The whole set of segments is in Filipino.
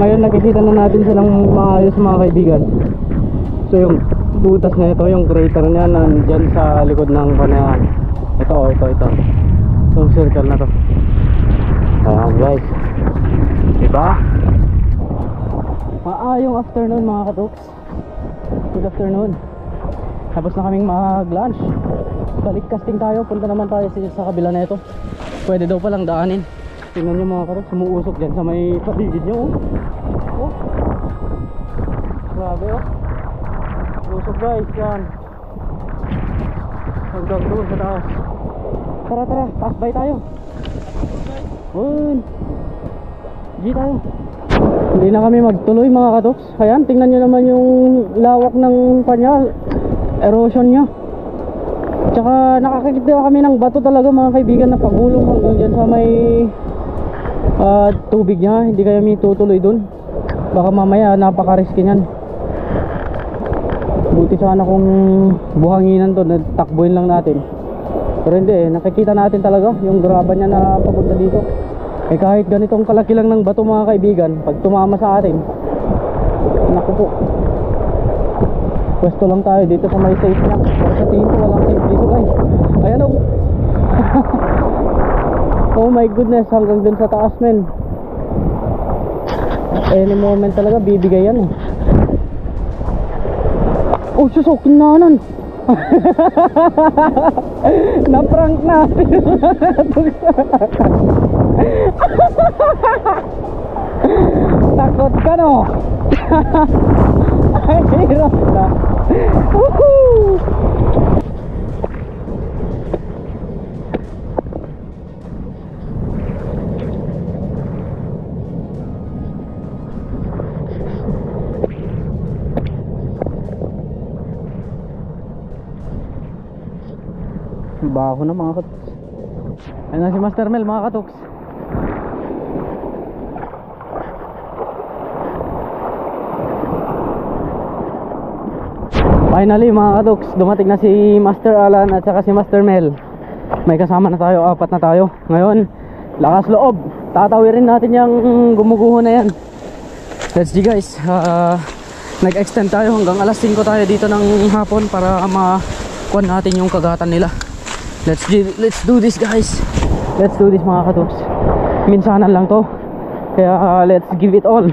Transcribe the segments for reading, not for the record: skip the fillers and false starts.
Ngayon nakikita na natin silang maayos mga kaibigan. So yung butas na ito, yung crater niya nandyan sa likod ng panayan. Ito. Yung circle na to. Ayan guys, diba? Maayong afternoon mga katuks. Good afternoon. Tapos na kaming mag-lunch. Balik casting tayo. Punta naman tayo sa kabila na ito. Pwede daw palang daanin. Tingnan nyo mga katuks, sumuusok dyan sa may paligid nyo. Oh, grabe oh. Usok guys, yan. Hanggang doon sa taas. Tara, pass by tayo. G tayo. Hindi na kami magtuloy mga katoks. Ayan, tingnan nyo naman yung lawak ng kanya, erosion nya. Tsaka nakakakita kami ng bato talaga mga kaibigan na pagulong hanggang dyan sa may tubig nya. Hindi kami tutuloy dun. Baka mamaya napaka-risky nyan. Buti sana kung buhanginan to, takbuhin lang natin. Pero hindi nakikita natin talaga yung graba nya na papunta dito. Kahit ganitong kalaki lang ng bato mga kaibigan, pag tumama sa atin, naku po, pwesto lang tayo dito sa may safe nya. Pero sa tingin ko walang safe dito guys. Ayan oh. Oh my goodness, hanggang dun sa taas men. Any moment talaga bibigay yan. Oh susukin na nun. Na-prank natin. Takot ka no. Ay hirap na. Woohoo! Baho na mga katuks. Ayun na si Master Mel mga katuks. Finally mga katuks, dumating na si Master Alan at saka si Master Mel. May kasama na tayo, 4 na tayo. Ngayon, lakas loob, tatawirin natin yung gumuguho na yan. Let's see guys. Nag-extend tayo hanggang alas 5 tayo dito ng hapon para makuha natin yung kagatan nila. Let's do this guys. Let's do this mga katuks. Minsanan lang to. Kaya let's give it all.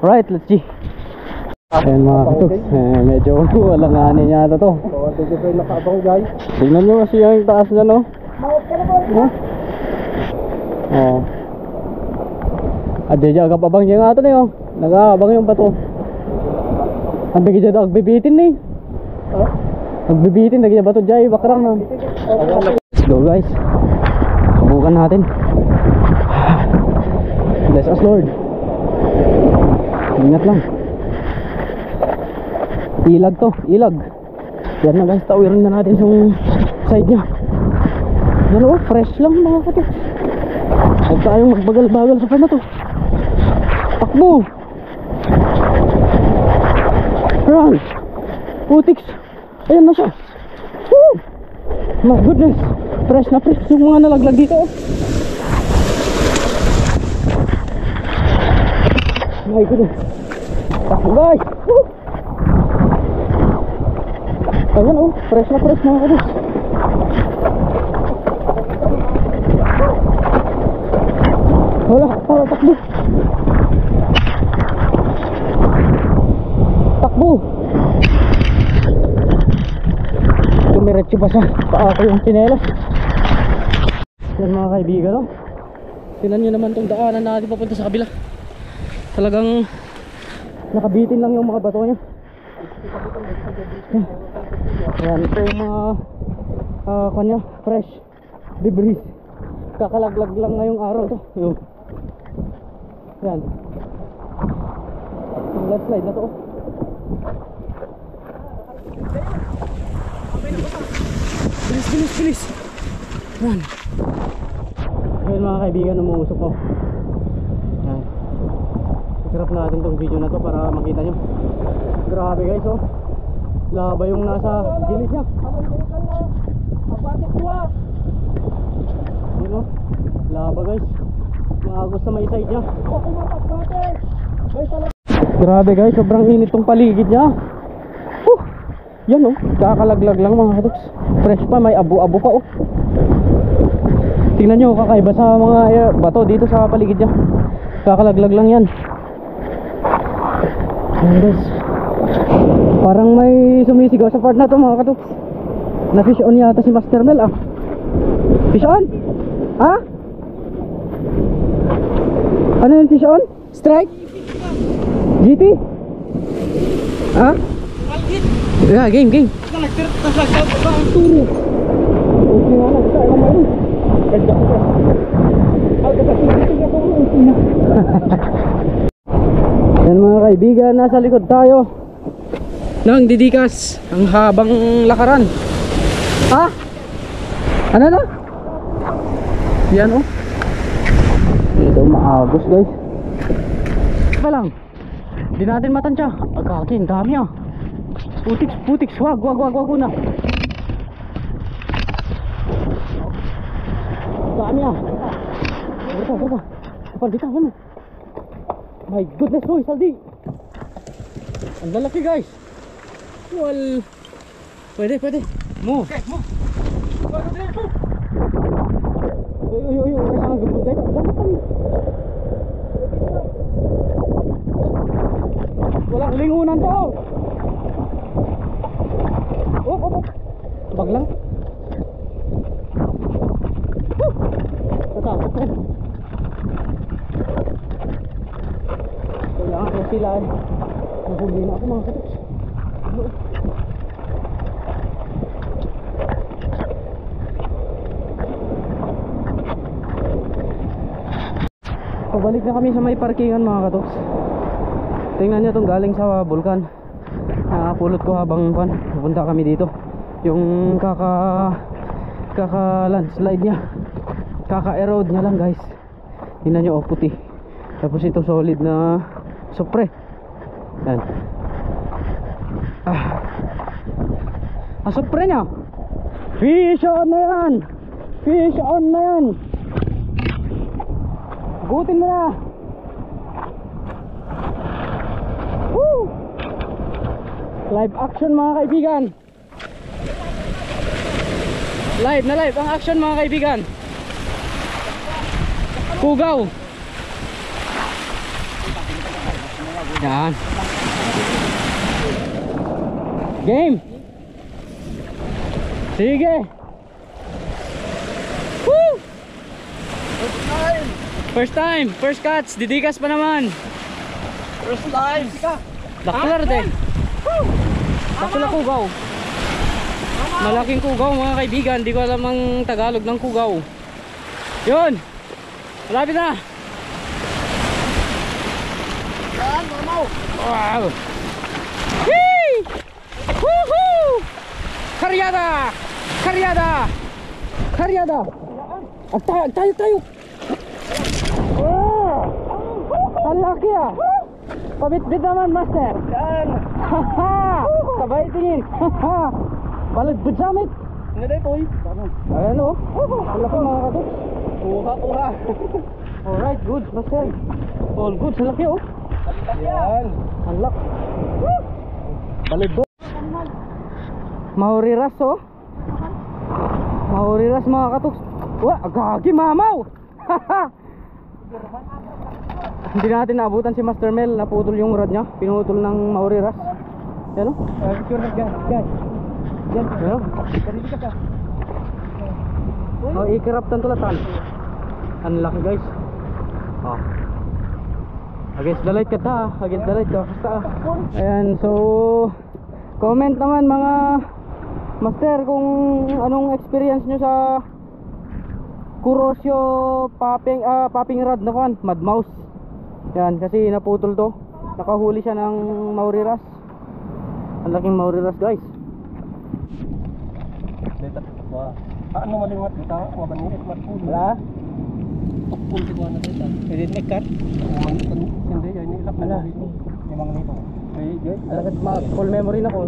Right, let's see. Ayan mga katuks, medyo walang anin yata to. Tingnan nyo kasi yung taas na no. Oh. Adi dyan kapabang dyan nga ito na yun. Nag-aabang yung bato. Ang bigay dyan agbibitin na eh. Magbibitin lagi na bato dyan, bakrang na. Let's go guys. Subukan natin. Bless us Lord. Ingat lang. Ilag to, ilag. Yan na guys, tawirin na natin yung side nya. Yan o, fresh lang mga kato. Huwag tayong magbagal-bagal sa kanya to. Takbo. Run. Putiks. Ayan na siya. Woo! My goodness. Fresh na fresh yung mga nalaglag dito. My goodness. Takbo guys. Woo! Ayan oh, fresh na fresh mga kabus. Wala, para takbo. Takbo. Dumiretso pa sa paa ko yung tsinelas. Yan mga kaibigan oh. Tingnan nyo naman tong daanan natin papunta sa kabila. Talagang nakabitin lang yung mga bato nya. Yan, ito yung mga kanya, fresh debris. Kakalaglag lang ngayong araw to. Yan. Yung landslide na to. Bilis. Yan. Ngayon mga kaibigan, umuusok ko. Yan. Sarap natin tong video na to para makita nyo. Grabe guys oh. Laba yung nasa gilid niya. Ano? Laba guys. Maagos sa may side niya. Grabe guys, sobrang init tong paligid niya. Yan oh, kakalaglag lang mga katoks. Fresh pa, may abo-abo pa oh. Tingnan nyo, kakaiba sa mga bato dito sa paligid niya. Kakalaglag lang yan. Ayan guys, parang may sumisigaw sa part na to mga katoks. Na fish on yata si Master Mel ah. Fish on? Ha? Ano yung fish on? Strike? GT? Ha? Yeah, game. Turo. Yan mga kaibigan, nasa likod tayo ng Didikas, ang habang lakaran. Ha? Ano na? Yan oh. Ito maagos guys. Pa lang. Hindi natin matansya. Agagin, dami ah. Putiks, wag na. Dami ah. Dito. My goodness, hoy, saldi. Ang lalaki guys. Well, pwede. Mo. Okay, mo. Uy, ang gabot guys. Walang lingunan to. Oh. Bag lang. Tatakot eh. Kailangan ko sila eh. Nahuli na ako mga katoks. Pabalik na kami sa may parkingan mga katoks. Tingnan nyo itong galing sa bulkan. Nakapulot ko habang pupunta kami dito. Yung kaka-landslide nya, kaka-erode nya lang guys. Tingnan nyo, puti. Tapos ito solid na supre. Yan. Supre nya. Fish on na yan. Gutin mo na. Woo! Live action mga kaibigan. Live ang action mga kaibigan. Kugaw. Yan. Game. Sige. Woo! First catch, Didikas pa naman. First time. Daklar din. Daklar kugaw. Malaking kugaw mga kaibigan. Di ko alam ang Tagalog ng kugaw. Yun. Malapit na. Wow. Yee! Woohoo! Karyada. Tayo. Ang laki ah. Pabit-bit naman master. Yan. Haha. Sabay tingin. Haha. Balagbod samit. Hindi tayo toy. Ayan o. Ang laki mga katoks. Kuha. Alright, good master. All good. Sa laki o. Yan. Ang laki. Balagbod. Mauriras o. Mauriras mga katoks. Wah, agagi mamaw. Haha. Hindi natin naabutan si Master Mel. Naputol yung rod niya. Pinutol ng Mauriras. Yan o. Guys. Yan o. O, ikiraptan tulatan. Ang laki guys. O. Against the light ka ta. Basta. Ayan, so comment naman mga master kung anong experience nyo sa Kurosyo popping rod na kan, mud mouse. Yan, kasi naputol to. Nakahuli siya ng Mauriras. Ang laking Mauriras guys. Ano maliwat kita? Mabanit matpulo. Wala? Tukul si buwan na dito. Pwede nekat? Hindi, yan ilap na dito. Yung mga nito. Alagat full memory na ko.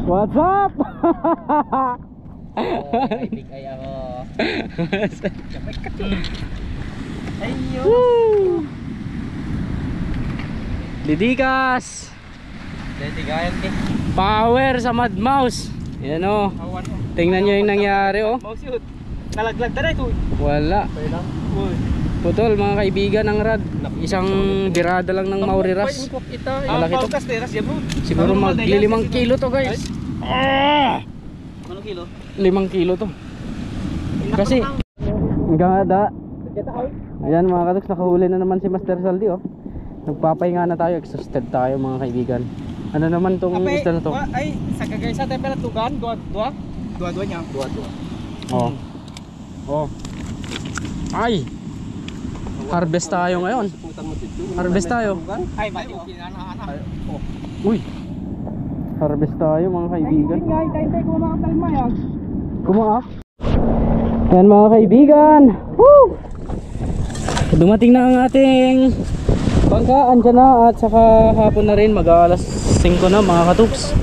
What's up? Ay, big ay ako. Ayun. Didikas. Dedigayan ke. Power sa Mad Mouse. Yan o. Awan mo. Tingnan nyo yung nangyari oh. Mouse yun. Nalaglag na ito. Wala. Putol mga kaibigan ng rad. Isang birada lang ng Mauriras. Malaki to. Siguro mag 5 kilo to guys. Anong kilo? 5 kilo to. Kasi hanggang ada. Ayan mga katoks, nakahuli na naman si Master Saldi oh. Nagpapahinga na tayo, exhausted tayo mga kaibigan. Ano naman tong isda na to? Ay, sa kagaysa tayo pala tugan, dua niya. Dua. Oh. Oh. Ay. Harvest tayo ngayon. Harvest tayo. Ay, mali kinana-ana. Uy. Harvest tayo mga kaibigan. Kumaak. Yan mga kaibigan. Woo! Dumating na ang ating bangka, andyan na at saka hapon na rin, mag-aalas 5 na mga katuks.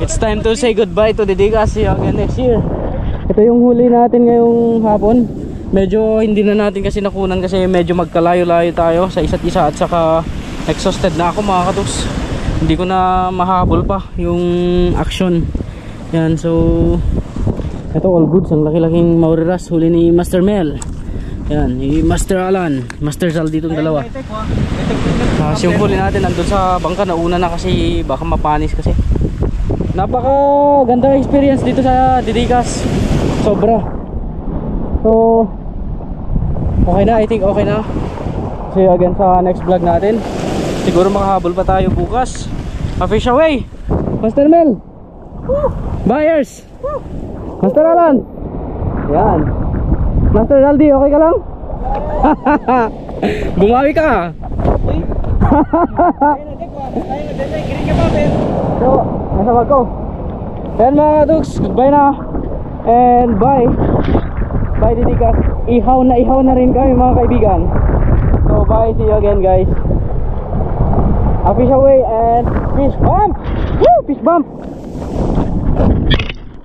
It's time to say goodbye to Didikas again next year. Ito yung huli natin ngayong hapon. Medyo hindi na natin kasi nakunan kasi medyo magkalayo-layo tayo sa isa't isa at saka exhausted na ako mga katuks. Hindi ko na mahabol pa yung action. Yan, so ito all goods, ang laki-laking Mauriras huli ni Master Mel. Yan, ni Master Alan, Master Sal ditong dalawa. Yung huli natin nandun sa bangka, nauna na kasi baka mapanis kasi. Napaka ganda experience dito sa Didikas. Sobra. So okay na, I think okay na. See you again sa next vlog natin. Siguro makahabol pa tayo bukas. Fish away Master Mel. Buyers. Master Alan. Yan. Master Aldi, okay ka lang? Bumawi ka. So, nasa bag ko. Yan mga kaduks, goodbye na. And bye. Bye Didikas. Ihaw na rin kami mga kaibigan. So bye, see you again guys. A fish away and fish bump. Woo! Fish bump.